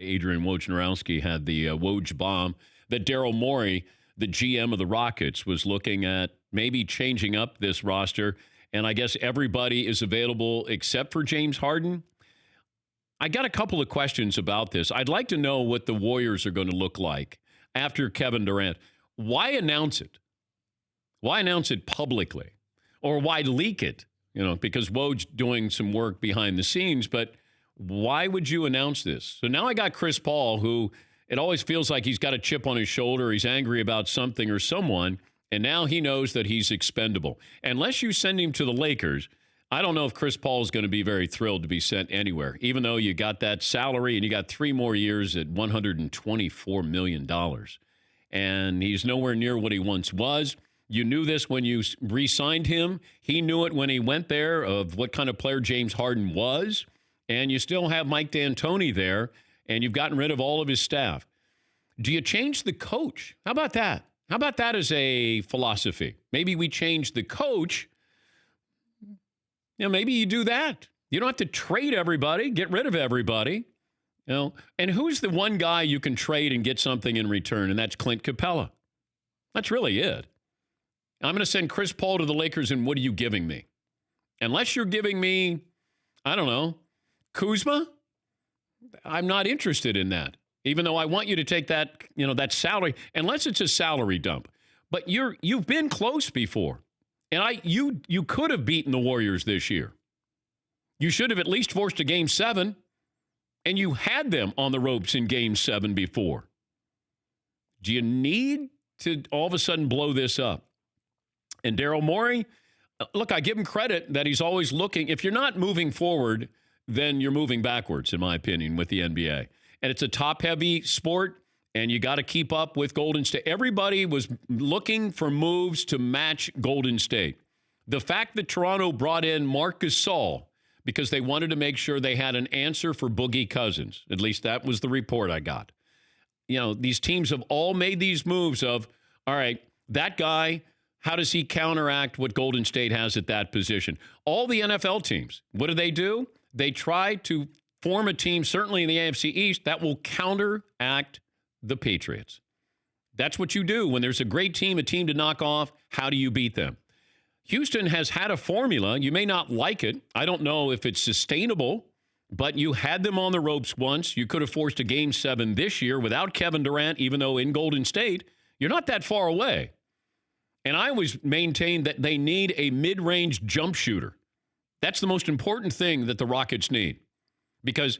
Adrian Wojnarowski had the Woj bomb that Daryl Morey, the GM of the Rockets, was looking at maybe changing up this roster. And I guess everybody is available except for James Harden. I got a couple of questions about this. I'd like to know what the Warriors are going to look like after Kevin Durant. Why announce it? Why announce it publicly? Or why leak it? Because Woj doing some work behind the scenes, but why would you announce this? So now I got Chris Paul, who it always feels like he's got a chip on his shoulder. He's angry about something or someone, and now he knows that he's expendable. Unless you send him to the Lakers, I don't know if Chris Paul is going to be very thrilled to be sent anywhere, even though you got that salary and you got 3 more years at $124 million. And he's nowhere near what he once was. You knew this when you re-signed him. He knew it when he went there of what kind of player James Harden was. And you still have Mike D'Antoni there, and you've gotten rid of all of his staff. Do you change the coach? How about that? How about that as a philosophy? Maybe we change the coach. Maybe you do that. You don't have to trade everybody, get rid of everybody. And who's the one guy you can trade and get something in return? And that's Clint Capella. That's really it. I'm going to send Chris Paul to the Lakers, and what are you giving me? Unless you're giving me, I don't know, Kuzma, I'm not interested in that. Even though I want you to take that, that salary, unless it's a salary dump. But you've been close before. And you could have beaten the Warriors this year. You should have at least forced a Game 7, and you had them on the ropes in Game 7 before. Do you need to all of a sudden blow this up? And Daryl Morey, look, I give him credit that he's always looking. If you're not moving forward, then you're moving backwards, in my opinion, with the NBA. And it's a top-heavy sport, and you got to keep up with Golden State. Everybody was looking for moves to match Golden State. The fact that Toronto brought in Marc Gasol because they wanted to make sure they had an answer for Boogie Cousins. At least that was the report I got. These teams have all made these moves of, all right, that guy, how does he counteract what Golden State has at that position? All the NFL teams, what do? They try to form a team, certainly in the AFC East, that will counteract the Patriots. That's what you do. When there's a great team, a team to knock off, how do you beat them? Houston has had a formula. You may not like it. I don't know if it's sustainable, but you had them on the ropes once. You could have forced a Game 7 this year without Kevin Durant, even though in Golden State, you're not that far away. And I always maintain that they need a mid-range jump shooter. That's the most important thing that the Rockets need, because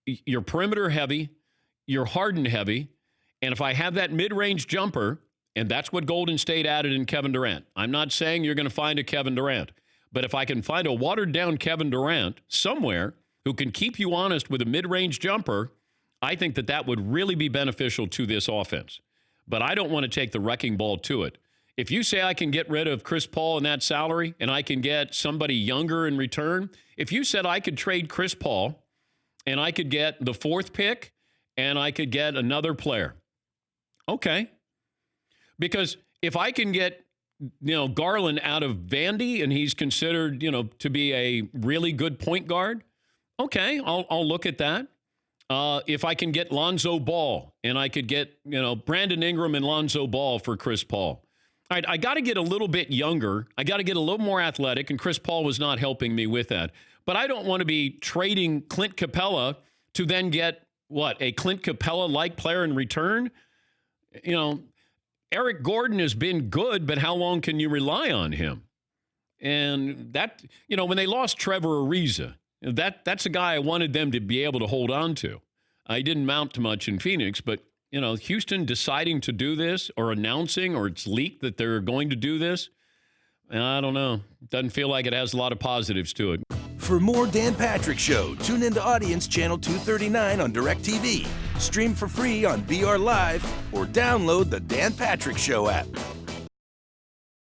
you're perimeter heavy, you're Harden heavy, and if I have that mid-range jumper, and that's what Golden State added in Kevin Durant. I'm not saying you're going to find a Kevin Durant, but if I can find a watered-down Kevin Durant somewhere who can keep you honest with a mid-range jumper, I think that would really be beneficial to this offense. But I don't want to take the wrecking ball to it. If you say I can get rid of Chris Paul and that salary and I can get somebody younger in return, if you said I could trade Chris Paul and I could get the 4th pick and I could get another player, okay. Because if I can get, Garland out of Vandy and he's considered, to be a really good point guard, okay, I'll look at that. If I can get Lonzo Ball and I could get, Brandon Ingram and Lonzo Ball for Chris Paul. All right, I got to get a little bit younger. I got to get a little more athletic, and Chris Paul was not helping me with that. But I don't want to be trading Clint Capella to then get, a Clint Capella-like player in return? Eric Gordon has been good, but how long can you rely on him? And that, when they lost Trevor Ariza, that's a guy I wanted them to be able to hold on to. I didn't mount too much in Phoenix, but Houston deciding to do this or announcing or it's leaked that they're going to do this, I don't know. Doesn't feel like it has a lot of positives to it. For more Dan Patrick Show, tune into Audience Channel 239 on DirecTV. Stream for free on BR Live or download the Dan Patrick Show app.